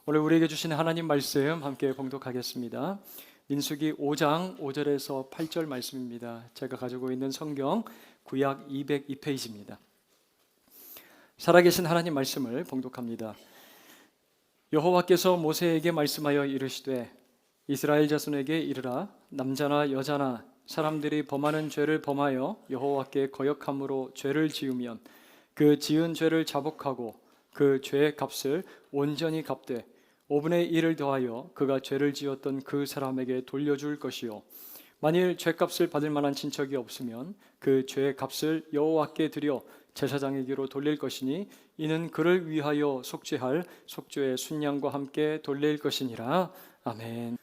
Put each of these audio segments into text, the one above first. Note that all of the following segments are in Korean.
오늘 우리에게 주신 하나님 말씀 함께 봉독하겠습니다. 민수기 5장 5절에서 8절 말씀입니다. 제가 가지고 있는 성경 구약 202페이지입니다. 살아계신 하나님 말씀을 봉독합니다. 여호와께서 모세에게 말씀하여 이르시되 이스라엘 자손에게 이르라. 남자나 여자나 사람들이 범하는 죄를 범하여 여호와께 거역함으로 죄를 지으면 그 지은 죄를 자복하고 그 죄의 값을 온전히 갚되 5분의 1을 더하여 그가 죄를 지었던 그 사람에게 돌려줄 것이요 만일 죄값을 받을 만한 친척이 없으면 그 죄의 값을 여호와께 드려 제사장에게로 돌릴 것이니 이는 그를 위하여 속죄할 속죄의 순양과 함께 돌릴 것이니라. 아멘.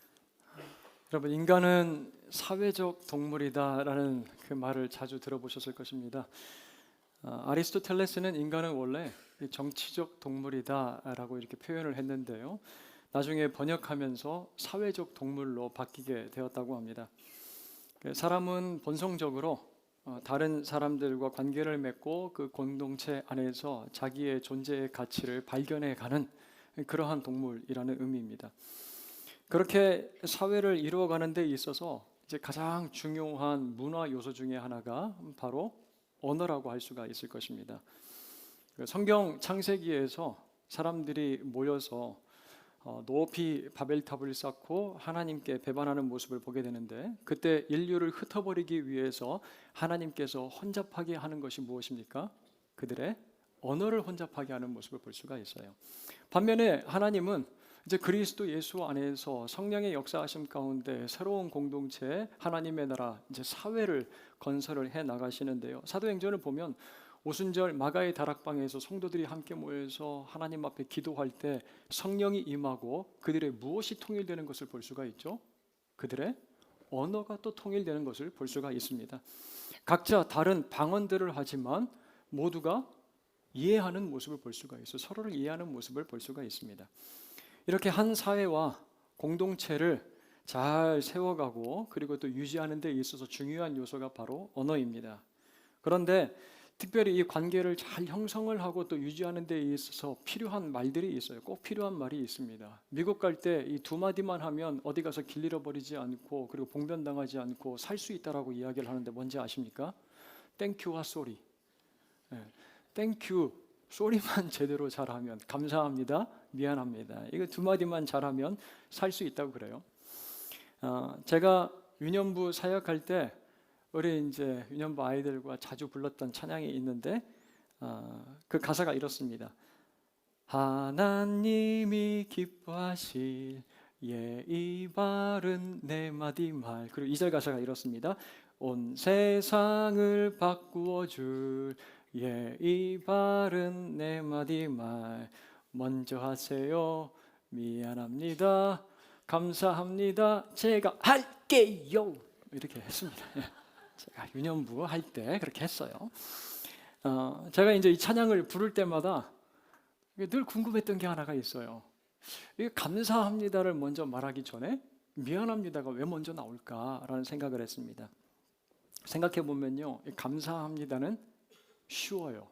여러분, 인간은 사회적 동물이다라는 그 말을 자주 들어보셨을 것입니다. 아리스토텔레스는 인간은 원래 정치적 동물이다라고 이렇게 표현을 했는데요. 나중에 번역하면서 사회적 동물로 바뀌게 되었다고 합니다. 사람은 본성적으로 다른 사람들과 관계를 맺고 그 공동체 안에서 자기의 존재의 가치를 발견해가는 그러한 동물이라는 의미입니다. 그렇게 사회를 이루어가는 데 있어서 이제 가장 중요한 문화 요소 중에 하나가 바로 언어라고 할 수가 있을 것입니다. 성경 창세기에서 사람들이 모여서 높이 바벨탑을 쌓고 하나님께 배반하는 모습을 보게 되는데, 그때 인류를 흩어버리기 위해서 하나님께서 혼잡하게 하는 것이 무엇입니까? 그들의 언어를 혼잡하게 하는 모습을 볼 수가 있어요. 반면에 하나님은 이제 그리스도 예수 안에서 성령의 역사하심 가운데 새로운 공동체, 하나님의 나라, 이제 사회를 건설을 해 나가시는데요. 사도행전을 보면 오순절 마가의 다락방에서 성도들이 함께 모여서 하나님 앞에 기도할 때 성령이 임하고 그들의 무엇이 통일되는 것을 볼 수가 있죠? 그들의 언어가 또 통일되는 것을 볼 수가 있습니다. 각자 다른 방언들을 하지만 모두가 이해하는 모습을 볼 수가 있어요. 서로를 이해하는 모습을 볼 수가 있습니다. 이렇게 한 사회와 공동체를 잘 세워가고 그리고 또 유지하는 데 있어서 중요한 요소가 바로 언어입니다. 그런데 특별히 이 관계를 잘 형성을 하고 또 유지하는 데 있어서 필요한 말들이 있어요. 꼭 필요한 말이 있습니다. 미국 갈 때 이 두 마디만 하면 어디 가서 길 잃어버리지 않고 그리고 봉변당하지 않고 살 수 있다라고 이야기를 하는데 뭔지 아십니까? 땡큐와 쏘리. 땡큐, 쏘리만 제대로 잘하면, 감사합니다, 미안합니다, 이거 두 마디만 잘하면 살 수 있다고 그래요. 제가 유년부 사역할 때 우리 이제 유년부 아이들과 자주 불렀던 찬양이 있는데 그 가사가 이렇습니다. 하나님이 기뻐하실 예의 바른 네 마디 말. 그리고 2절 가사가 이렇습니다. 온 세상을 바꾸어 줄 예의 바른 네 마디 말. 먼저 하세요. 미안합니다. 감사합니다. 제가 할게요. 이렇게 했습니다. 제가 유년부 할 때 그렇게 했어요. 제가 이제 이 찬양을 부를 때마다 늘 궁금했던 게 하나가 있어요. 이 감사합니다를 먼저 말하기 전에 미안합니다가 왜 먼저 나올까라는 생각을 했습니다. 생각해 보면요, 감사합니다는 쉬워요.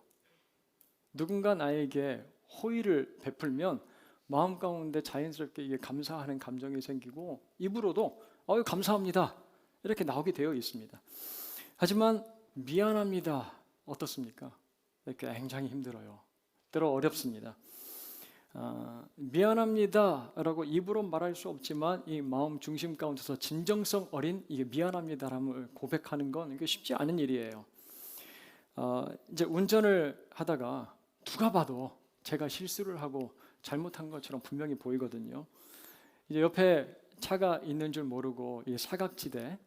누군가 나에게 호의를 베풀면 마음 가운데 자연스럽게 이게 감사하는 감정이 생기고 입으로도 감사합니다 이렇게 나오게 되어 있습니다. 하지만 미안합니다 어떻습니까? 굉장히 힘들어요. 때로 어렵습니다. 미안합니다라고 입으로 말할 수 없지만 이 마음 중심 가운데서 진정성 어린 이게 미안합니다라는 고백하는 건 이게 쉽지 않은 일이에요. 이제 운전을 하다가 누가 봐도 제가 실수를 하고 잘못한 것처럼 분명히 보이거든요. 이제 옆에 차가 있는 줄 모르고 이 사각지대,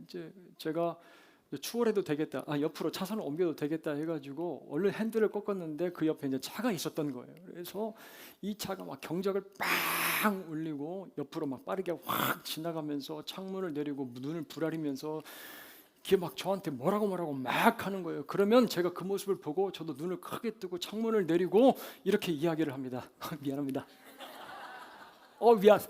이제 제가 추월해도 되겠다, 옆으로 차선을 옮겨도 되겠다 해가지고 얼른 핸들을 꺾었는데 그 옆에 이제 차가 있었던 거예요. 그래서 이 차가 막 경적을 빵 울리고 옆으로 막 빠르게 확 지나가면서 창문을 내리고 눈을 부라리면서 이게 막 저한테 뭐라고 막 하는 거예요. 그러면 제가 그 모습을 보고 저도 눈을 크게 뜨고 창문을 내리고 이렇게 이야기를 합니다. 미안합니다. 미안.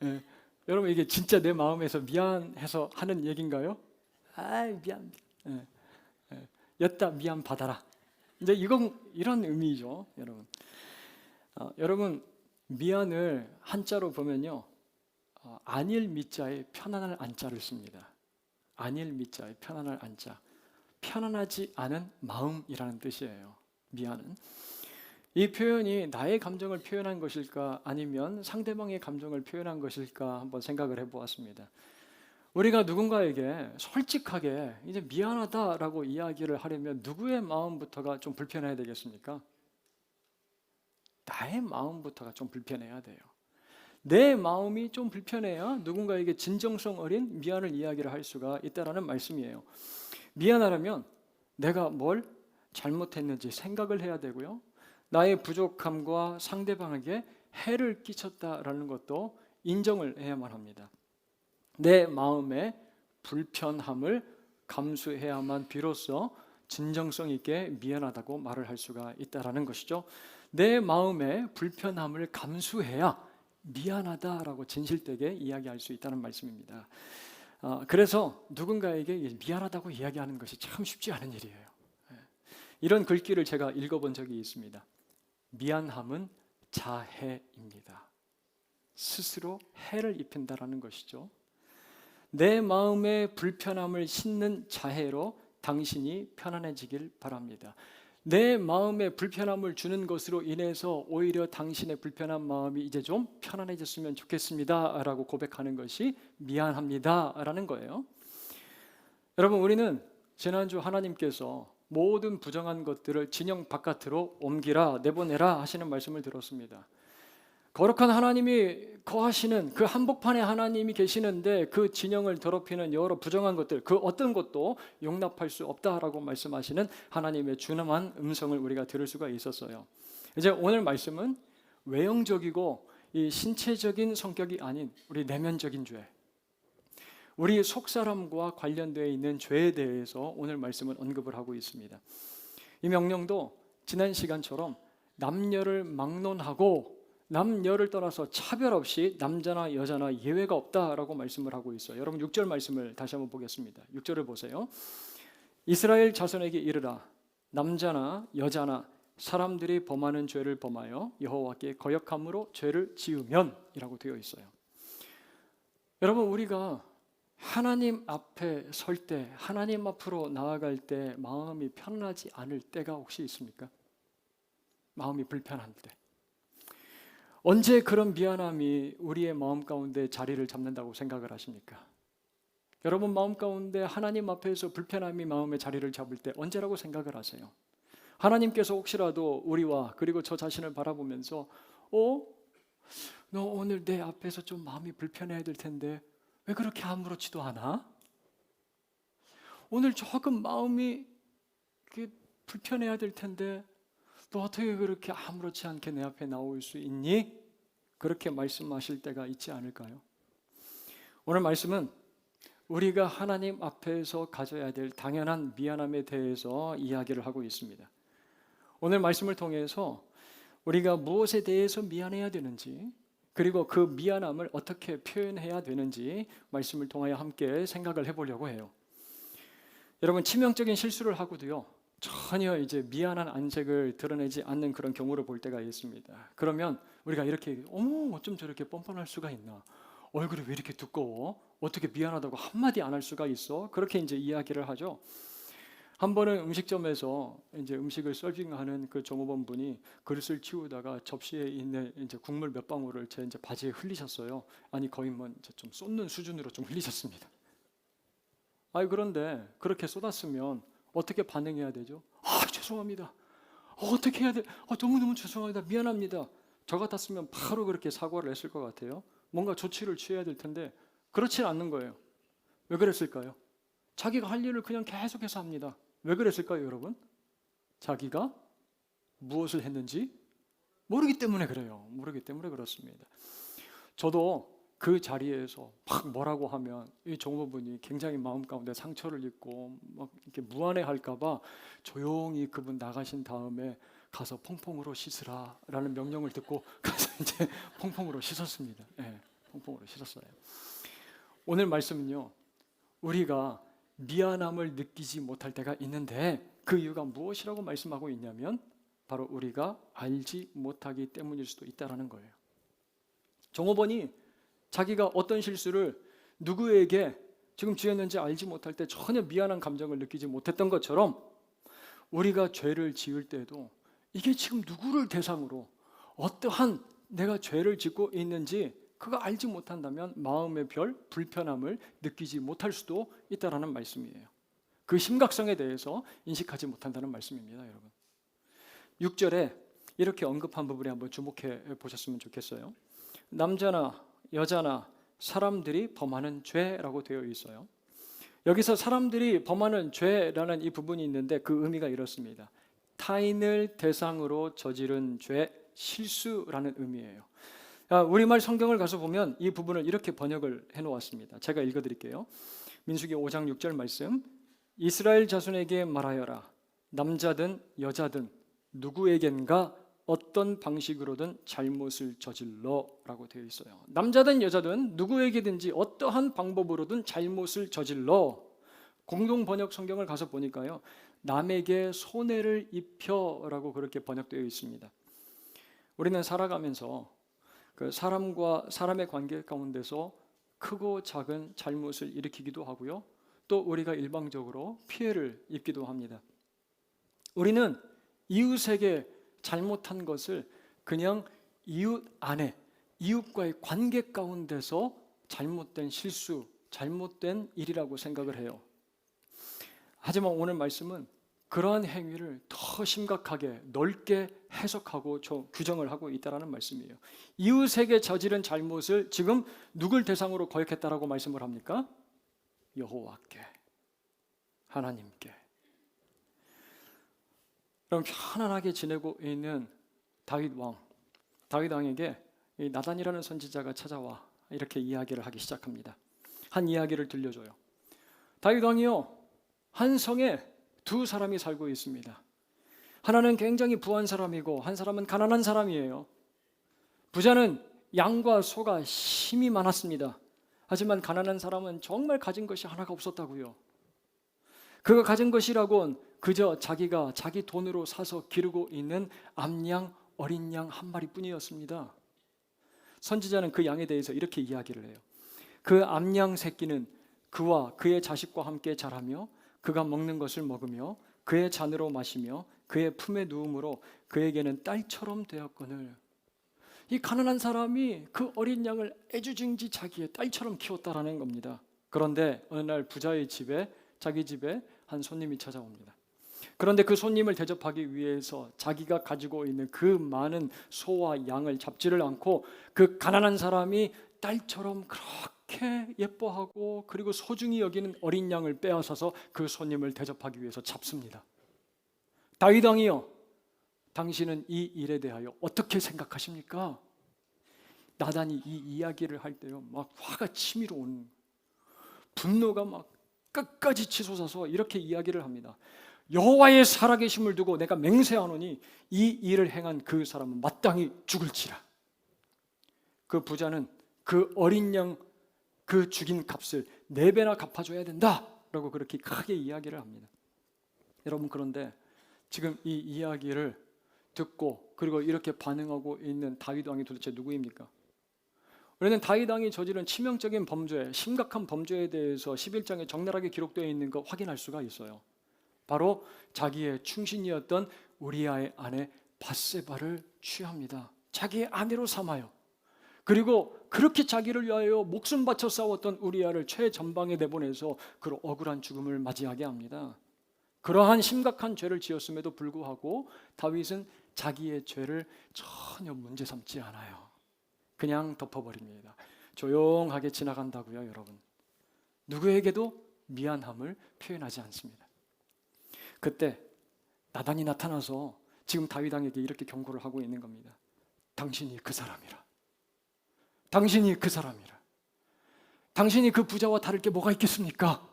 예. 여러분, 이게 진짜 내 마음에서 미안해서 하는 얘기인가요? 미안. 였다 미안 받아라. 이제 이건 이런 의미죠, 여러분. 여러분, 미안을 한자로 보면요, 안일 미자에 편안할 안자를 씁니다. 안일 미자에 편안할 안자. 편안하지 않은 마음이라는 뜻이에요. 미안은. 이 표현이 나의 감정을 표현한 것일까 아니면 상대방의 감정을 표현한 것일까 한번 생각을 해보았습니다. 우리가 누군가에게 솔직하게 이제 미안하다라고 이야기를 하려면 누구의 마음부터가 좀 불편해야 되겠습니까? 나의 마음부터가 좀 불편해야 돼요. 내 마음이 좀 불편해야 누군가에게 진정성 어린 미안을 이야기를 할 수가 있다라는 말씀이에요. 미안하려면 내가 뭘 잘못했는지 생각을 해야 되고요. 나의 부족함과 상대방에게 해를 끼쳤다라는 것도 인정을 해야만 합니다. 내 마음의 불편함을 감수해야만 비로소 진정성 있게 미안하다고 말을 할 수가 있다라는 것이죠. 내 마음의 불편함을 감수해야 미안하다라고 진실되게 이야기할 수 있다는 말씀입니다. 그래서 누군가에게 미안하다고 이야기하는 것이 참 쉽지 않은 일이에요. 이런 글귀를 제가 읽어본 적이 있습니다. 미안함은 자해입니다. 스스로 해를 입힌다라는 것이죠. 내 마음의 불편함을 싣는 자해로 당신이 편안해지길 바랍니다. 내 마음에 불편함을 주는 것으로 인해서 오히려 당신의 불편한 마음이 이제 좀 편안해졌으면 좋겠습니다 라고 고백하는 것이 미안합니다 라는 거예요. 여러분, 우리는 지난주 하나님께서 모든 부정한 것들을 진영 바깥으로 옮기라, 내보내라 하시는 말씀을 들었습니다. 거룩한 하나님이 거하시는 그 한복판에 하나님이 계시는데 그 진영을 더럽히는 여러 부정한 것들, 그 어떤 것도 용납할 수 없다라고 말씀하시는 하나님의 준엄한 음성을 우리가 들을 수가 있었어요. 이제 오늘 말씀은 외형적이고 이 신체적인 성격이 아닌 우리 내면적인 죄, 우리 속사람과 관련되어 있는 죄에 대해서 오늘 말씀은 언급을 하고 있습니다. 이 명령도 지난 시간처럼 남녀를 막론하고 남녀를 떠나서 차별 없이 남자나 여자나 예외가 없다라고 말씀을 하고 있어요. 여러분 6절 말씀을 다시 한번 보겠습니다. 6절을 보세요. 이스라엘 자손에게 이르라, 남자나 여자나 사람들이 범하는 죄를 범하여 여호와께 거역함으로 죄를 지으면 이라고 되어 있어요. 여러분, 우리가 하나님 앞에 설 때, 하나님 앞으로 나아갈 때 마음이 편안하지 않을 때가 혹시 있습니까? 마음이 불편할 때. 언제 그런 미안함이 우리의 마음 가운데 자리를 잡는다고 생각을 하십니까? 여러분 마음 가운데 하나님 앞에서 불편함이 마음의 자리를 잡을 때 언제라고 생각을 하세요? 하나님께서 혹시라도 우리와 그리고 저 자신을 바라보면서 너 오늘 내 앞에서 좀 마음이 불편해야 될 텐데 왜 그렇게 아무렇지도 않아? 오늘 조금 마음이 불편해야 될 텐데 너 어떻게 그렇게 아무렇지 않게 내 앞에 나올 수 있니? 그렇게 말씀하실 때가 있지 않을까요? 오늘 말씀은 우리가 하나님 앞에서 가져야 될 당연한 미안함에 대해서 이야기를 하고 있습니다. 오늘 말씀을 통해서 우리가 무엇에 대해서 미안해야 되는지, 그리고 그 미안함을 어떻게 표현해야 되는지 말씀을 통하여 함께 생각을 해보려고 해요. 여러분, 치명적인 실수를 하고도요, 전혀 이제 미안한 안색을 드러내지 않는 그런 경우를 볼 때가 있습니다. 그러면 우리가 이렇게 어쩜 저렇게 뻔뻔할 수가 있나? 얼굴이 왜 이렇게 두꺼워? 어떻게 미안하다고 한마디 안 할 수가 있어? 그렇게 이제 이야기를 하죠. 한 번은 음식점에서 이제 음식을 서빙하는 그 종업원 분이 그릇을 치우다가 접시에 있는 이제 국물 몇 방울을 제 이제 바지에 흘리셨어요. 아니 거의 뭐 이제 좀 쏟는 수준으로 좀 흘리셨습니다. 그런데 그렇게 쏟았으면 어떻게 반응해야 되죠? 죄송합니다. 어떻게 해야 돼? 너무너무 죄송합니다. 미안합니다. 저 같았으면 바로 그렇게 사과를 했을 것 같아요. 뭔가 조치를 취해야 될 텐데 그렇지 않는 거예요. 왜 그랬을까요? 자기가 할 일을 그냥 계속해서 합니다. 왜 그랬을까요, 여러분? 자기가 무엇을 했는지 모르기 때문에 그래요. 모르기 때문에 그렇습니다. 저도 그 자리에서 막 뭐라고 하면 이 종업원분이 굉장히 마음 가운데 상처를 입고 막 이렇게 무안해할까봐 조용히 그분 나가신 다음에 가서 퐁퐁으로 씻으라라는 명령을 듣고 가서 이제 퐁퐁으로 씻었습니다. 네, 퐁퐁으로 씻었어요. 오늘 말씀은요, 우리가 미안함을 느끼지 못할 때가 있는데 그 이유가 무엇이라고 말씀하고 있냐면 바로 우리가 알지 못하기 때문일 수도 있다라는 거예요. 종업원이 자기가 어떤 실수를 누구에게 지금 지었는지 알지 못할 때 전혀 미안한 감정을 느끼지 못했던 것처럼 우리가 죄를 지을 때도 이게 지금 누구를 대상으로 어떠한 내가 죄를 짓고 있는지 그거 알지 못한다면 마음의 별 불편함을 느끼지 못할 수도 있다라는 말씀이에요. 그 심각성에 대해서 인식하지 못한다는 말씀입니다, 여러분. 6절에 이렇게 언급한 부분에 한번 주목해 보셨으면 좋겠어요. 남자나 여자나 사람들이 범하는 죄라고 되어 있어요. 여기서 사람들이 범하는 죄라는 이 부분이 있는데 그 의미가 이렇습니다. 타인을 대상으로 저지른 죄, 실수라는 의미예요. 우리말 성경을 가서 보면 이 부분을 이렇게 번역을 해놓았습니다. 제가 읽어드릴게요. 민수기 5장 6절 말씀, 이스라엘 자손에게 말하여라. 남자든 여자든 누구에겐가 어떤 방식으로든 잘못을 저질러라고 되어 있어요. 남자든 여자든 누구에게든지 어떠한 방법으로든 잘못을 저질러. 공동 번역 성경을 가서 보니까요, 남에게 손해를 입혀라고 그렇게 번역되어 있습니다. 우리는 살아가면서 그 사람과 사람의 관계 가운데서 크고 작은 잘못을 일으키기도 하고요, 또 우리가 일방적으로 피해를 입기도 합니다. 우리는 이웃에게 잘못한 것을 그냥 이웃 안에, 이웃과의 관계 가운데서 잘못된 실수, 잘못된 일이라고 생각을 해요. 하지만 오늘 말씀은 그러한 행위를 더 심각하게 넓게 해석하고 규정을 하고 있다는 말씀이에요. 이웃에게 저지른 잘못을 지금 누굴 대상으로 거역했다라고 말씀을 합니까? 여호와께, 하나님께. 그럼 편안하게 지내고 있는 다윗 왕에게 이 나단이라는 선지자가 찾아와 이렇게 이야기를 하기 시작합니다. 한 이야기를 들려줘요. 다윗 왕이요, 한 성에 두 사람이 살고 있습니다. 하나는 굉장히 부한 사람이고 한 사람은 가난한 사람이에요. 부자는 양과 소가 힘이 많았습니다. 하지만 가난한 사람은 정말 가진 것이 하나가 없었다고요. 그가 가진 것이라곤 그저 자기가 자기 돈으로 사서 기르고 있는 암양, 어린 양 한 마리뿐이었습니다. 선지자는 그 양에 대해서 이렇게 이야기를 해요. 그 암양 새끼는 그와 그의 자식과 함께 자라며 그가 먹는 것을 먹으며 그의 잔으로 마시며 그의 품에 누움으로 그에게는 딸처럼 되었거늘. 이 가난한 사람이 그 어린 양을 애주증지 자기의 딸처럼 키웠다라는 겁니다. 그런데 어느 날 부자의 집에, 자기 집에 한 손님이 찾아옵니다. 그런데 그 손님을 대접하기 위해서 자기가 가지고 있는 그 많은 소와 양을 잡지를 않고 그 가난한 사람이 딸처럼 그렇게 예뻐하고 그리고 소중히 여기는 어린 양을 빼앗아서 그 손님을 대접하기 위해서 잡습니다. 다윗 왕이요, 당신은 이 일에 대하여 어떻게 생각하십니까? 나단이 이 이야기를 할 때요, 막 화가 치밀어 오는, 분노가 막 끝까지 치솟아서 이렇게 이야기를 합니다. 여호와의 살아계심을 두고 내가 맹세하노니 이 일을 행한 그 사람은 마땅히 죽을지라. 그 부자는 그 어린 양 그 죽인 값을 4배나 갚아줘야 된다라고 그렇게 크게 이야기를 합니다. 여러분, 그런데 지금 이 이야기를 듣고 그리고 이렇게 반응하고 있는 다윗 왕이 도대체 누구입니까? 우리는 다윗 왕이 저지른 치명적인 범죄, 심각한 범죄에 대해서 11장에 적나라하게 기록되어 있는 거 확인할 수가 있어요. 바로 자기의 충신이었던 우리아의 아내 밧세바를 취합니다. 자기의 아내로 삼아요. 그리고 그렇게 자기를 위하여 목숨 바쳐 싸웠던 우리아를 최전방에 내보내서 그 억울한 죽음을 맞이하게 합니다. 그러한 심각한 죄를 지었음에도 불구하고 다윗은 자기의 죄를 전혀 문제 삼지 않아요. 그냥 덮어버립니다. 조용하게 지나간다고요, 여러분. 누구에게도 미안함을 표현하지 않습니다. 그때 나단이 나타나서 지금 다윗 왕에게 이렇게 경고를 하고 있는 겁니다. 당신이 그 사람이라. 당신이 그 사람이라. 당신이 그 부자와 다를 게 뭐가 있겠습니까?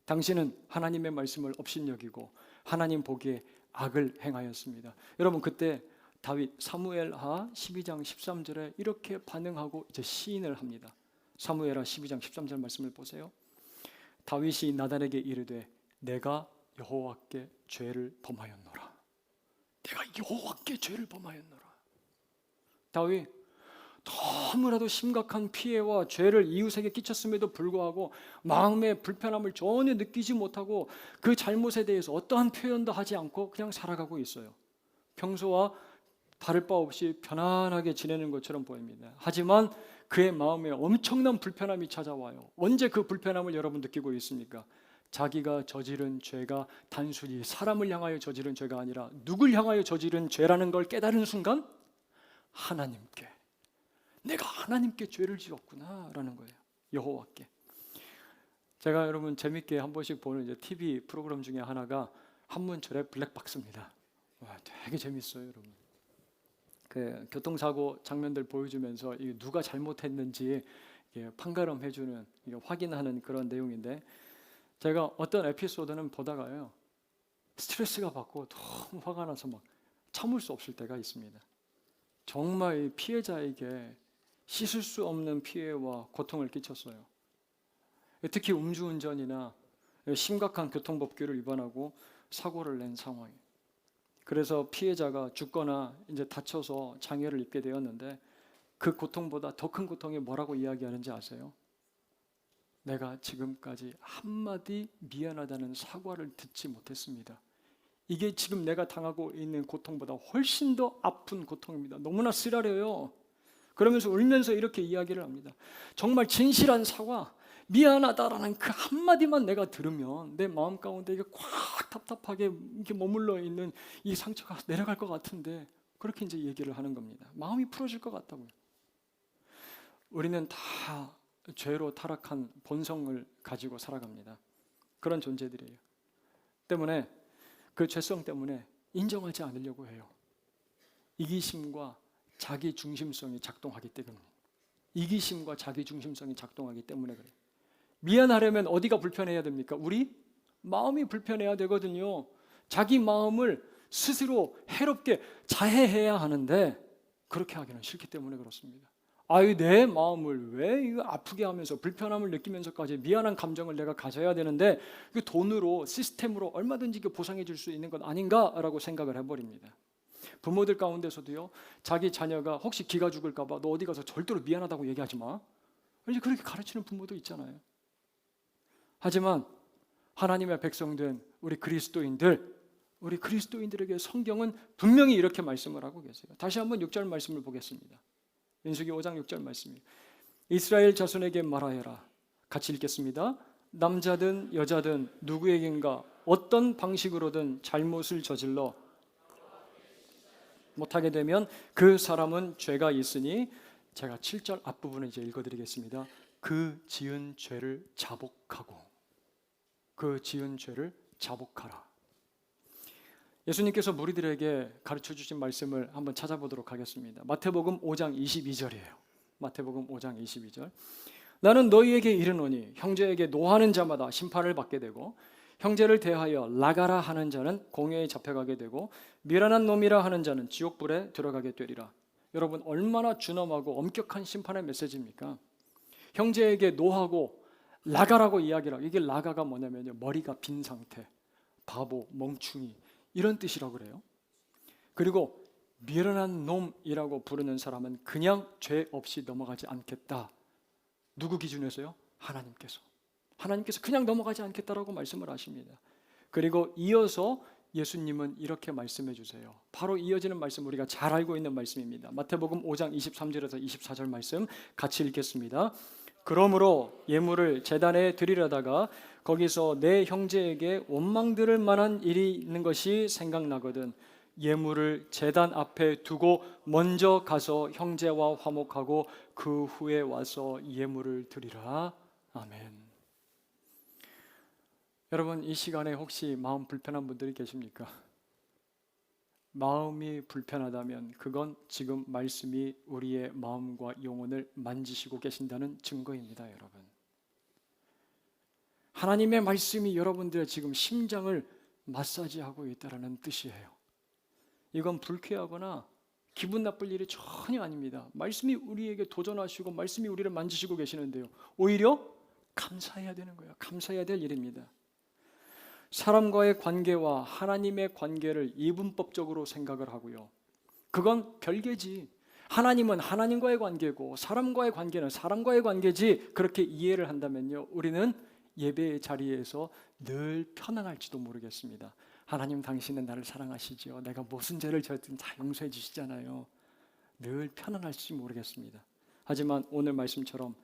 당신은 하나님의 말씀을 업신여기고 하나님 보기에 악을 행하였습니다. 여러분, 그때 다윗 사무엘하 12장 13절에 이렇게 반응하고 이제 시인을 합니다. 사무엘하 12장 13절 말씀을 보세요. 다윗이 나단에게 이르되 내가 여호와께 죄를 범하였노라. 내가 여호와께 죄를 범하였노라. 다윗 너무나도 심각한 피해와 죄를 이웃에게 끼쳤음에도 불구하고 마음의 불편함을 전혀 느끼지 못하고 그 잘못에 대해서 어떠한 표현도 하지 않고 그냥 살아가고 있어요. 평소와 다를 바 없이 편안하게 지내는 것처럼 보입니다. 하지만 그의 마음에 엄청난 불편함이 찾아와요. 언제 그 불편함을 여러분 느끼고 있습니까? 자기가 저지른 죄가 단순히 사람을 향하여 저지른 죄가 아니라 누굴 향하여 저지른 죄라는 걸 깨달은 순간 하나님께, 내가 하나님께 죄를 지었구나 라는 거예요. 여호와께. 제가 여러분 재밌게 한 번씩 보는 이제 TV 프로그램 중에 하나가 한문철의 블랙박스입니다. 와, 되게 재밌어요, 여러분. 그 교통사고 장면들 보여주면서 이게 누가 잘못했는지 판가름해주는, 확인하는 그런 내용인데, 제가 어떤 에피소드는 보다가요 스트레스가 받고 너무 화가 나서 막 참을 수 없을 때가 있습니다. 정말 이 피해자에게 씻을 수 없는 피해와 고통을 끼쳤어요. 특히 음주운전이나 심각한 교통법규를 위반하고 사고를 낸 상황. 그래서 피해자가 죽거나 이제 다쳐서 장애를 입게 되었는데, 그 고통보다 더 큰 고통이 뭐라고 이야기하는지 아세요? 내가 지금까지 한마디 미안하다는 사과를 듣지 못했습니다. 이게 지금 내가 당하고 있는 고통보다 훨씬 더 아픈 고통입니다. 너무나 쓰라려요. 그러면서 울면서 이렇게 이야기를 합니다. 정말 진실한 사과, 미안하다라는 그 한마디만 내가 들으면 내 마음 가운데 이게 꽉 답답하게 이렇게 머물러 있는 이 상처가 내려갈 것 같은데, 그렇게 이제 얘기를 하는 겁니다. 마음이 풀어질 것 같다고요. 우리는 다 죄로 타락한 본성을 가지고 살아갑니다. 그런 존재들이에요. 때문에 그 죄성 때문에 인정하지 않으려고 해요. 이기심과 자기 중심성이 작동하기 때문에. 이기심과 자기 중심성이 작동하기 때문에 그래요. 미안하려면 어디가 불편해야 됩니까? 우리 마음이 불편해야 되거든요. 자기 마음을 스스로 해롭게 자해해야 하는데 그렇게 하기는 싫기 때문에 그렇습니다. 아유, 내 마음을 왜 이거 아프게 하면서 불편함을 느끼면서까지 미안한 감정을 내가 가져야 되는데, 그 돈으로 시스템으로 얼마든지 보상해 줄 수 있는 것 아닌가라고 생각을 해버립니다. 부모들 가운데서도요, 자기 자녀가 혹시 기가 죽을까 봐 너 어디 가서 절대로 미안하다고 얘기하지 마, 이제 그렇게 가르치는 부모도 있잖아요. 하지만 하나님의 백성된 우리 그리스도인들에게 성경은 분명히 이렇게 말씀을 하고 계세요. 다시 한번 6절 말씀을 보겠습니다. 민수기 5장 6절 말씀입니다. 이스라엘 자손에게 말하여라. 같이 읽겠습니다. 남자든 여자든 누구에겐가 어떤 방식으로든 잘못을 저질러 못하게 되면 그 사람은 죄가 있으니, 제가 7절 앞부분을 이제 읽어드리겠습니다. 그 지은 죄를 자복하고, 그 지은 죄를 자복하라. 예수님께서 무리들에게 가르쳐 주신 말씀을 한번 찾아보도록 하겠습니다. 마태복음 5장 22절이에요. 마태복음 5장 22절. 나는 너희에게 이르노니 형제에게 노하는 자마다 심판을 받게 되고, 형제를 대하여 나가라 하는 자는 공회에 잡혀가게 되고, 미련한 놈이라 하는 자는 지옥불에 들어가게 되리라. 여러분, 얼마나 준엄하고 엄격한 심판의 메시지입니까? 형제에게 노하고 나가라고 이야기를 하고, 이게 나가가 뭐냐면요, 머리가 빈 상태, 바보, 멍충이, 이런 뜻이라고 그래요. 그리고 미련한 놈이라고 부르는 사람은 그냥 죄 없이 넘어가지 않겠다. 누구 기준에서요? 하나님께서 그냥 넘어가지 않겠다라고 말씀을 하십니다. 그리고 이어서 예수님은 이렇게 말씀해 주세요. 바로 이어지는 말씀, 우리가 잘 알고 있는 말씀입니다. 마태복음 5장 23절에서 24절 말씀 같이 읽겠습니다. 그러므로 예물을 제단에 드리려다가 거기서 내 형제에게 원망 들을 만한 일이 있는 것이 생각나거든 예물을 제단 앞에 두고 먼저 가서 형제와 화목하고 그 후에 와서 예물을 드리라. 아멘. 여러분, 이 시간에 혹시 마음 불편한 분들이 계십니까? 마음이 불편하다면 그건 지금 말씀이 우리의 마음과 영혼을 만지시고 계신다는 증거입니다, 여러분. 하나님의 말씀이 여러분들의 지금 심장을 마사지하고 있다는 뜻이에요. 이건 불쾌하거나 기분 나쁠 일이 전혀 아닙니다. 말씀이 우리에게 도전하시고 말씀이 우리를 만지시고 계시는데요, 오히려 감사해야 되는 거예요. 감사해야 될 일입니다. 사람과의 관계와 하나님의 관계를 이분법적으로 생각을 하고요. 그건 별개지. 하나님은 하나님과의 관계고 사람과의 관계는 사람과의 관계지. 그렇게 이해를 한다면요, 우리는 예배의 자리에서 늘 편안할지도 모르겠습니다. 하나님, 당신은 나를 사랑하시죠. 내가 무슨 죄를 지었든 다 용서해 주시잖아요. 늘 편안할지 모르겠습니다. 하지만 오늘 말씀처럼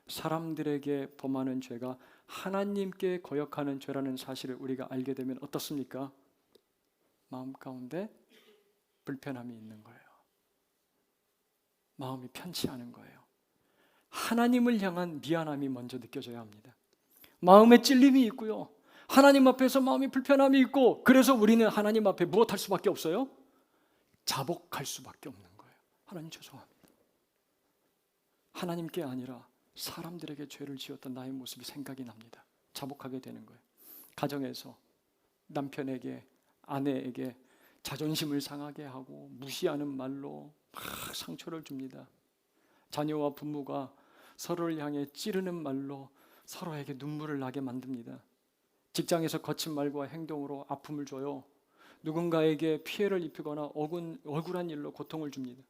사람들에게 범하는 죄가 하나님께 거역하는 죄라는 사실을 우리가 알게 되면 어떻습니까? 마음 가운데 불편함이 있는 거예요. 마음이 편치 않은 거예요. 하나님을 향한 미안함이 먼저 느껴져야 합니다. 마음에 찔림이 있고요, 하나님 앞에서 마음이 불편함이 있고, 그래서 우리는 하나님 앞에 무엇할 수밖에 없어요? 자복할 수밖에 없는 거예요. 하나님 죄송합니다. 하나님께 아니라 사람들에게 죄를 지었던 나의 모습이 생각이 납니다. 자복하게 되는 거예요. 가정에서 남편에게, 아내에게 자존심을 상하게 하고 무시하는 말로 막 상처를 줍니다. 자녀와 부모가 서로를 향해 찌르는 말로 서로에게 눈물을 나게 만듭니다. 직장에서 거친 말과 행동으로 아픔을 줘요. 누군가에게 피해를 입히거나 억울한 일로 고통을 줍니다.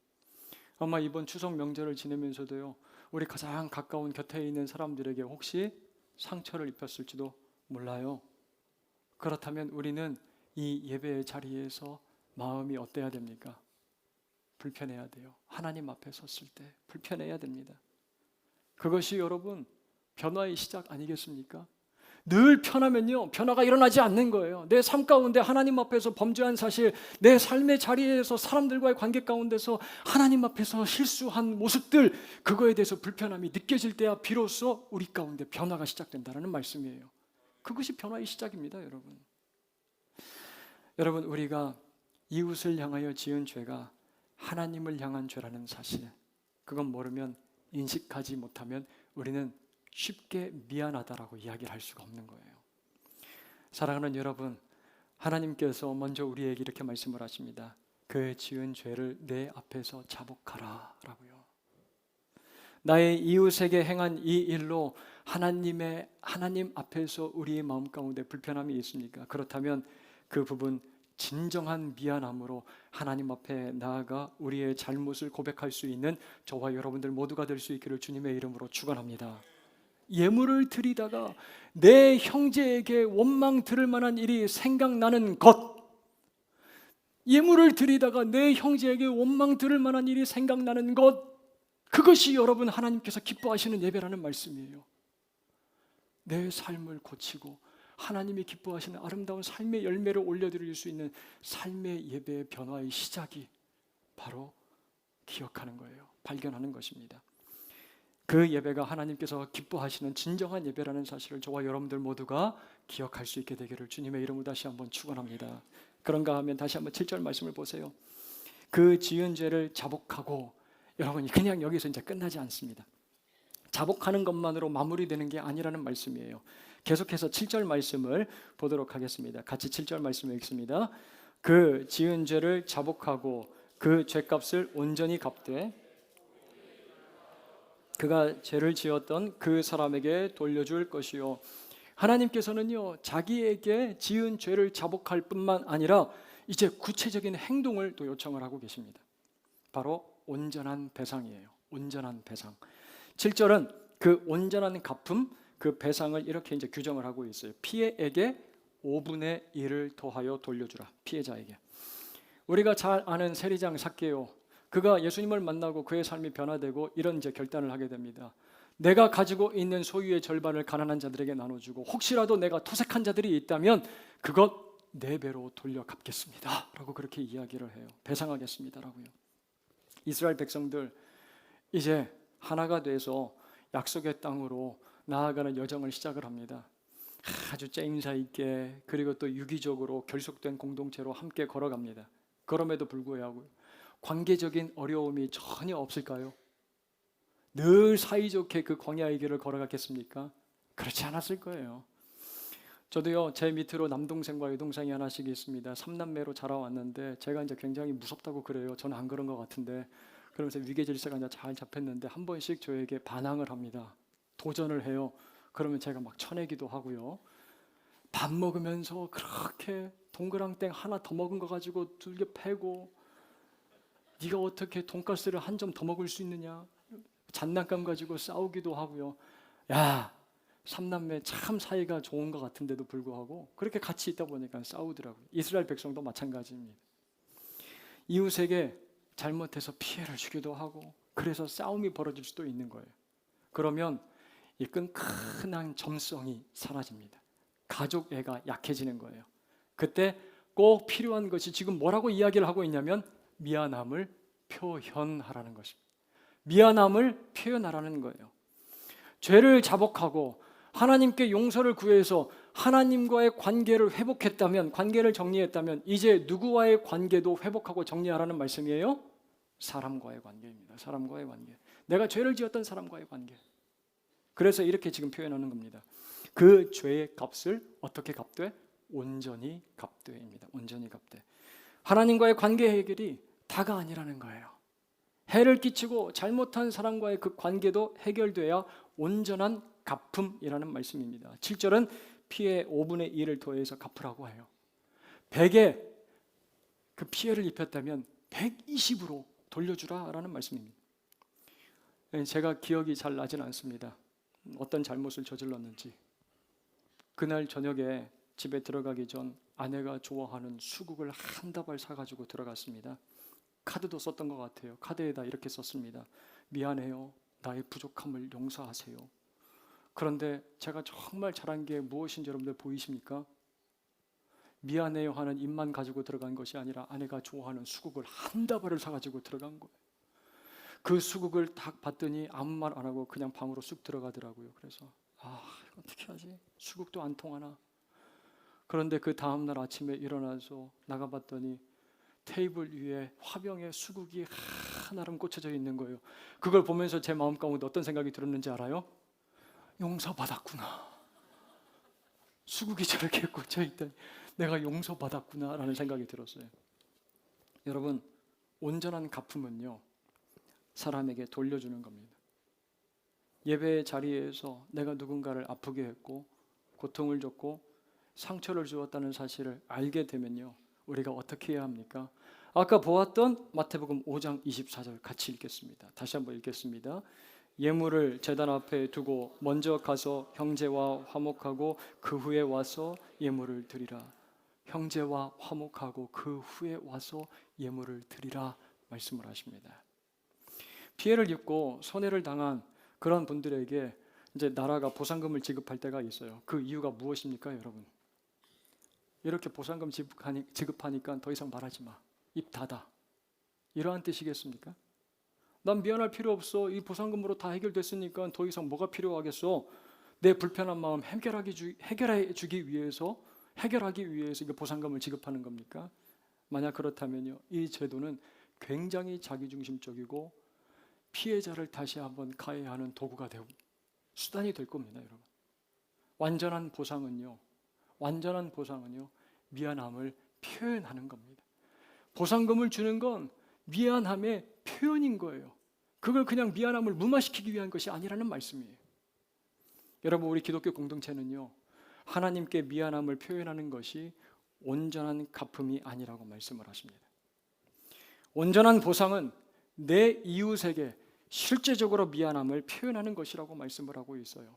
아마 이번 추석 명절을 지내면서도요, 우리 가장 가까운 곁에 있는 사람들에게 혹시 상처를 입혔을지도 몰라요. 그렇다면 우리는 이 예배의 자리에서 마음이 어때야 됩니까? 불편해야 돼요. 하나님 앞에 섰을 때 불편해야 됩니다. 그것이 여러분 변화의 시작 아니겠습니까? 늘 편하면요, 변화가 일어나지 않는 거예요. 내 삶 가운데 하나님 앞에서 범죄한 사실, 내 삶의 자리에서 사람들과의 관계 가운데서 하나님 앞에서 실수한 모습들, 그거에 대해서 불편함이 느껴질 때야 비로소 우리 가운데 변화가 시작된다는 말씀이에요. 그것이 변화의 시작입니다, 여러분. 여러분, 우리가 이웃을 향하여 지은 죄가 하나님을 향한 죄라는 사실, 그건 모르면, 인식하지 못하면 우리는 쉽게 미안하다라고 이야기를 할 수가 없는 거예요. 사랑하는 여러분, 하나님께서 먼저 우리에게 이렇게 말씀을 하십니다. 그의 지은 죄를 내 앞에서 자복하라 라고요. 나의 이웃에게 행한 이 일로 하나님 앞에서 우리의 마음 가운데 불편함이 있습니까? 그렇다면 그 부분 진정한 미안함으로 하나님 앞에 나아가 우리의 잘못을 고백할 수 있는 저와 여러분들 모두가 될 수 있기를 주님의 이름으로 축원합니다. 예물을 드리다가 내 형제에게 원망 들을 만한 일이 생각나는 것, 예물을 드리다가 내 형제에게 원망 들을 만한 일이 생각나는 것, 그것이 여러분 하나님께서 기뻐하시는 예배라는 말씀이에요. 내 삶을 고치고 하나님이 기뻐하시는 아름다운 삶의 열매를 올려드릴 수 있는 삶의 예배의 변화의 시작이 바로 기억하는 거예요. 발견하는 것입니다. 그 예배가 하나님께서 기뻐하시는 진정한 예배라는 사실을 저와 여러분들 모두가 기억할 수 있게 되기를 주님의 이름으로 다시 한번 축원합니다. 그런가 하면 다시 한번 7절 말씀을 보세요. 그 지은 죄를 자복하고, 여러분이 그냥 여기서 이제 끝나지 않습니다. 자복하는 것만으로 마무리되는 게 아니라는 말씀이에요. 계속해서 7절 말씀을 보도록 하겠습니다. 같이 7절 말씀을 읽습니다. 그 지은 죄를 자복하고 그 죄값을 온전히 갚되 그가 죄를 지었던 그 사람에게 돌려줄 것이요. 하나님께서는요, 자기에게 지은 죄를 자복할 뿐만 아니라 이제 구체적인 행동을 또 요청을 하고 계십니다. 바로 온전한 배상이에요. 온전한 배상. 7절은 그 온전한 갚음, 그 배상을 이렇게 이제 규정을 하고 있어요. 피해에게 5분의 1을 더하여 돌려주라. 피해자에게. 우리가 잘 아는 세리장 삭개오, 그가 예수님을 만나고 그의 삶이 변화되고 이런 이제 결단을 하게 됩니다. 내가 가지고 있는 소유의 절반을 가난한 자들에게 나눠주고, 혹시라도 내가 토색한 자들이 있다면 그것 4배로 돌려 갚겠습니다 라고 그렇게 이야기를 해요. 배상하겠습니다 라고요. 이스라엘 백성들 이제 하나가 돼서 약속의 땅으로 나아가는 여정을 시작을 합니다. 아주 째임사 있게, 그리고 또 유기적으로 결속된 공동체로 함께 걸어갑니다. 그럼에도 불구하고 관계적인 어려움이 전혀 없을까요? 늘 사이좋게 그 광야의 길을 걸어갔겠습니까? 그렇지 않았을 거예요. 저도요, 제 밑으로 남동생과 여동생이 하나씩 있습니다. 3남매로 자라왔는데 제가 이제 굉장히 무섭다고 그래요. 저는 안 그런 것 같은데. 그러면서 위계질서가 이제 잘 잡혔는데 한 번씩 저에게 반항을 합니다. 도전을 해요. 그러면 제가 막 쳐내기도 하고요. 밥 먹으면서 그렇게 동그랑땡 하나 더 먹은 거 가지고 두개 패고, 네가 어떻게 돈가스를 한 점 더 먹을 수 있느냐, 장난감 가지고 싸우기도 하고요. 야, 삼남매 참 사이가 좋은 것 같은데도 불구하고 그렇게 같이 있다 보니까 싸우더라고요. 이스라엘 백성도 마찬가지입니다. 이웃에게 잘못해서 피해를 주기도 하고, 그래서 싸움이 벌어질 수도 있는 거예요. 그러면 이 끈끈한 점성이 사라집니다. 가족 애가 약해지는 거예요. 그때 꼭 필요한 것이, 지금 뭐라고 이야기를 하고 있냐면 미안함을 표현하라는 것입니다. 미안함을 표현하라는 거예요. 죄를 자복하고 하나님께 용서를 구해서 하나님과의 관계를 회복했다면, 관계를 정리했다면, 이제 누구와의 관계도 회복하고 정리하라는 말씀이에요? 사람과의 관계입니다. 사람과의 관계. 내가 죄를 지었던 사람과의 관계. 그래서 이렇게 지금 표현하는 겁니다. 그 죄의 값을 어떻게 갚되? 온전히 갚되입니다. 온전히 갚되. 하나님과의 관계 해결이 다가 아니라는 거예요. 해를 끼치고 잘못한 사람과의 그 관계도 해결돼야 온전한 갚음이라는 말씀입니다. 7절은 피해 5분의 1을 더해서 갚으라고 해요. 100에 그 피해를 입혔다면 120으로 돌려주라라는 말씀입니다. 제가 기억이 잘 나진 않습니다. 어떤 잘못을 저질렀는지. 그날 저녁에 집에 들어가기 전 아내가 좋아하는 수국을 한 다발 사가지고 들어갔습니다. 카드도 썼던 것 같아요. 카드에다 이렇게 썼습니다. 미안해요. 나의 부족함을 용서하세요. 그런데 제가 정말 잘한 게 무엇인지 여러분들 보이십니까? 미안해요 하는 입만 가지고 들어간 것이 아니라 아내가 좋아하는 수국을 한 다발을 사가지고 들어간 거예요. 그 수국을 딱 봤더니 아무 말 안 하고 그냥 방으로 쑥 들어가더라고요. 그래서 이거 어떻게 하지? 수국도 안 통하나? 그런데 그 다음날 아침에 일어나서 나가봤더니 테이블 위에 화병에 수국이 하나름 꽂혀져 있는 거예요. 그걸 보면서 제 마음 가운데 어떤 생각이 들었는지 알아요? 용서받았구나. 수국이 저렇게 꽂혀 있다니 내가 용서받았구나 라는 생각이 들었어요. 여러분, 온전한 갚음은요, 사람에게 돌려주는 겁니다. 예배의 자리에서 내가 누군가를 아프게 했고 고통을 줬고 상처를 주었다는 사실을 알게 되면요, 우리가 어떻게 해야 합니까? 아까 보았던 마태복음 5장 24절 같이 읽겠습니다. 다시 한번 읽겠습니다. 예물을 제단 앞에 두고 먼저 가서 형제와 화목하고 그 후에 와서 예물을 드리라. 형제와 화목하고 그 후에 와서 예물을 드리라 말씀을 하십니다. 피해를 입고 손해를 당한 그런 분들에게 이제 나라가 보상금을 지급할 때가 있어요. 그 이유가 무엇입니까, 여러분? 이렇게 보상금 지급하니까 더 이상 말하지 마. 입 닫아. 이러한 뜻이겠습니까? 난 미안할 필요 없어. 이 보상금으로 다 해결됐으니까 더 이상 뭐가 필요하겠어? 내 불편한 마음 해결해 주기 위해서, 해결하기 위해서 이게 보상금을 지급하는 겁니까? 만약 그렇다면요, 이 제도는 굉장히 자기중심적이고 피해자를 다시 한번 가해하는 도구가 되고 수단이 될 겁니다, 여러분. 완전한 보상은요, 미안함을 표현하는 겁니다. 보상금을 주는 건 미안함의 표현인 거예요. 그걸 그냥 미안함을 무마시키기 위한 것이 아니라는 말씀이에요. 여러분, 우리 기독교 공동체는요, 하나님께 미안함을 표현하는 것이 온전한 갚음이 아니라고 말씀을 하십니다. 온전한 보상은 내 이웃에게 실제적으로 미안함을 표현하는 것이라고 말씀을 하고 있어요.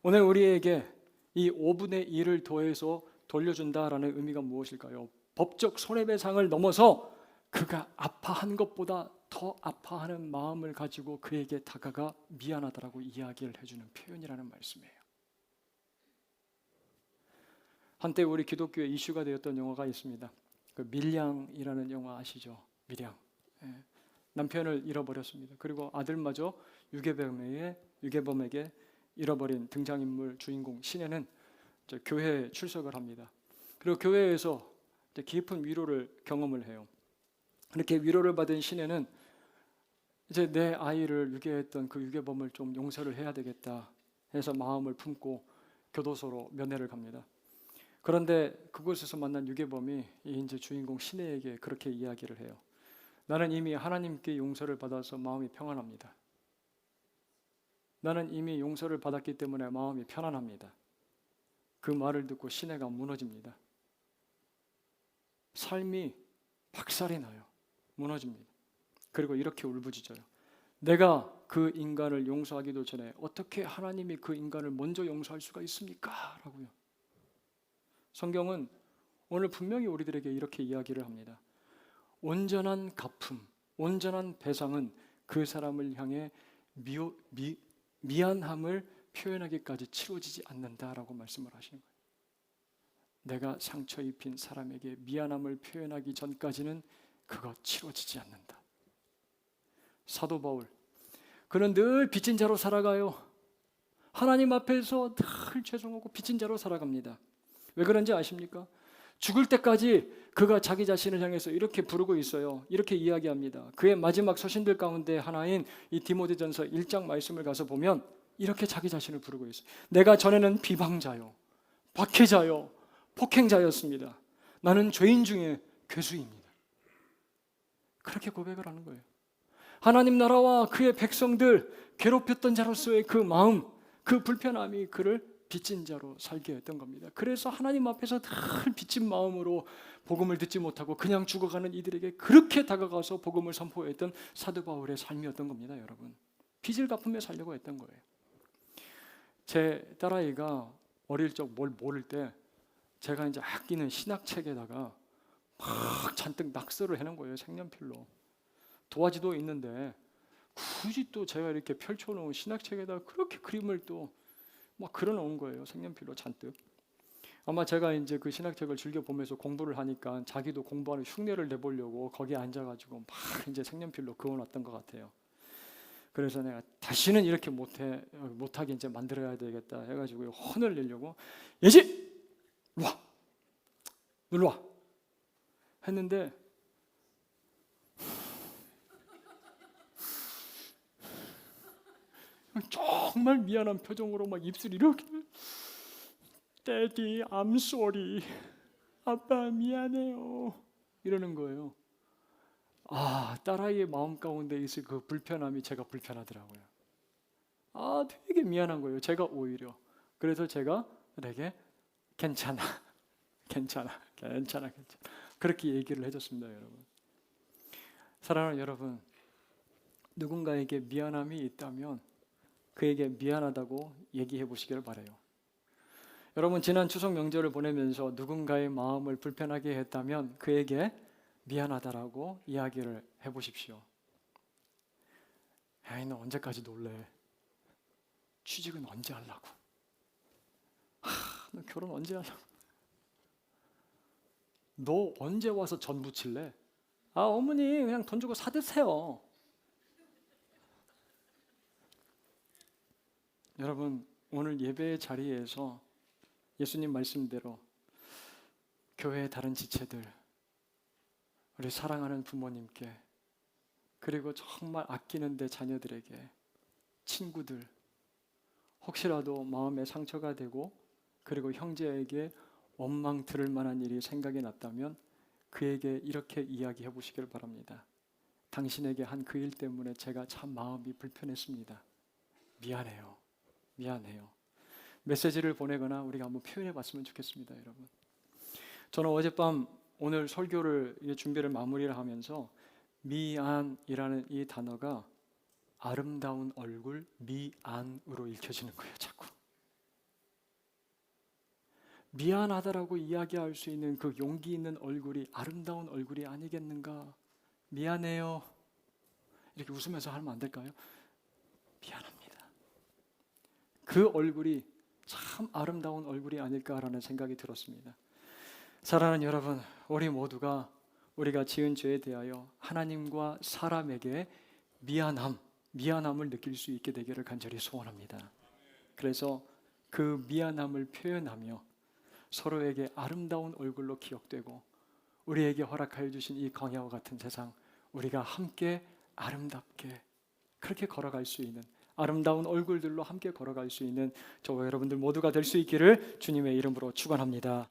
오늘 우리에게 이 5분의 1을 더해서 돌려준다라는 의미가 무엇일까요? 법적 손해배상을 넘어서 그가 아파한 것보다 더 아파하는 마음을 가지고 그에게 다가가 미안하다라고 이야기를 해주는 표현이라는 말씀이에요. 한때 우리 기독교에 이슈가 되었던 영화가 있습니다. 그 밀양이라는 영화 아시죠? 밀양. 남편을 잃어버렸습니다. 그리고 아들마저 유괴범에게 잃어버린 등장인물 주인공 신혜는 교회에 출석을 합니다. 그리고 교회에서 깊은 위로를 경험을 해요. 이렇게 위로를 받은 신혜는 이제 내 아이를 유괴했던 그 유괴범을 좀 용서를 해야 되겠다 해서 마음을 품고 교도소로 면회를 갑니다. 그런데 그곳에서 만난 유괴범이 이제 주인공 신혜에게 그렇게 이야기를 해요. 나는 이미 하나님께 용서를 받아서 마음이 평안합니다. 나는 이미 용서를 받았기 때문에 마음이 편안합니다. 그 말을 듣고 시내가 무너집니다. 삶이 박살이 나요. 무너집니다. 그리고 이렇게 울부짖어요. 내가 그 인간을 용서하기도 전에 어떻게 하나님이 그 인간을 먼저 용서할 수가 있습니까? 라고요. 성경은 오늘 분명히 우리들에게 이렇게 이야기를 합니다. 온전한 갚음, 온전한 배상은 그 사람을 향해 미안함을 표현하기까지 치러지지 않는다라고 말씀을 하시는 거예요. 내가 상처 입힌 사람에게 미안함을 표현하기 전까지는 그거 치러지지 않는다. 사도 바울, 그는 늘 빚진 자로 살아가요. 하나님 앞에서 늘 죄송하고 빚진 자로 살아갑니다. 왜 그런지 아십니까? 죽을 때까지 그가 자기 자신을 향해서 이렇게 부르고 있어요. 이렇게 이야기합니다. 그의 마지막 서신들 가운데 하나인 이 디모데전서 1장 말씀을 가서 보면 이렇게 자기 자신을 부르고 있어요. 내가 전에는 비방자요, 박해자요, 폭행자였습니다. 나는 죄인 중에 괴수입니다. 그렇게 고백을 하는 거예요. 하나님 나라와 그의 백성들 괴롭혔던 자로서의 그 마음, 그 불편함이 그를 빚진 자로 살게 했던 겁니다. 그래서 하나님 앞에서 늘 빚진 마음으로 복음을 듣지 못하고 그냥 죽어가는 이들에게 그렇게 다가가서 복음을 선포했던 사도 바울의 삶이었던 겁니다. 여러분, 빚을 갚으며 살려고 했던 거예요. 제 딸아이가 어릴 적 뭘 모를 때 제가 이제 아끼는 신학책에다가 막 잔뜩 낙서를 해놓은 거예요. 색연필로. 도화지도 있는데 굳이 또 제가 이렇게 펼쳐놓은 신학책에다 그렇게 그림을 또 막 그려놓은 거예요. 색연필로 잔뜩. 아마 제가 이제 그 신학책을 즐겨 보면서 공부를 하니까 자기도 공부하는 흉내를 내보려고 거기에 앉아가지고 막 이제 색연필로 그어놨던 것 같아요. 그래서 내가 다시는 이렇게 못하게 이제 만들어야 되겠다 해가지고 혼을 내려고 예지! 와! 눌러와! 했는데 정말 미안한 표정으로 막 입술 이렇게 Daddy, I'm sorry. 아빠 미안해요. 이러는 거예요. 아, 딸아이의 마음 가운데 있을 그 불편함이 제가 불편하더라고요. 아, 되게 미안한 거예요. 제가 오히려. 그래서 제가 되게 괜찮아. 그렇게 얘기를 해줬습니다, 여러분. 사랑하는 여러분, 누군가에게 미안함이 있다면 그에게 미안하다고 얘기해 보시기를 바라요. 여러분, 지난 추석 명절을 보내면서 누군가의 마음을 불편하게 했다면 그에게 미안하다라고 이야기를 해보십시오. 에이, 너 언제까지 놀래? 취직은 언제 하려고? 너 결혼 언제 하려고? 너 언제 와서 전 부칠래? 아, 어머니 그냥 돈 주고 사드세요. 여러분, 오늘 예배의 자리에서 예수님 말씀대로 교회의 다른 지체들, 우리 사랑하는 부모님께, 그리고 정말 아끼는 내 자녀들에게, 친구들, 혹시라도 마음에 상처가 되고 그리고 형제에게 원망 들을 만한 일이 생각이 났다면 그에게 이렇게 이야기해 보시길 바랍니다. 당신에게 한 그 일 때문에 제가 참 마음이 불편했습니다. 미안해요. 메시지를 보내거나 우리가 한번 표현해 봤으면 좋겠습니다, 여러분. 저는 어젯밤 오늘 설교를 준비를 마무리를 하면서 미안이라는 이 단어가 아름다운 얼굴 미안으로 읽혀지는 거예요. 자꾸 미안하다라고 이야기할 수 있는 그 용기 있는 얼굴이 아름다운 얼굴이 아니겠는가. 미안해요. 이렇게 웃으면서 하면 안 될까요? 미안합니다. 그 얼굴이 참 아름다운 얼굴이 아닐까라는 생각이 들었습니다. 사랑하는 여러분, 우리 모두가 우리가 지은 죄에 대하여 하나님과 사람에게 미안함을 느낄 수 있게 되기를 간절히 소원합니다. 그래서 그 미안함을 표현하며 서로에게 아름다운 얼굴로 기억되고 우리에게 허락하여 주신 이 광야와 같은 세상, 우리가 함께 아름답게 그렇게 걸어갈 수 있는, 아름다운 얼굴들로 함께 걸어갈 수 있는 저와 여러분들 모두가 될 수 있기를 주님의 이름으로 축원합니다.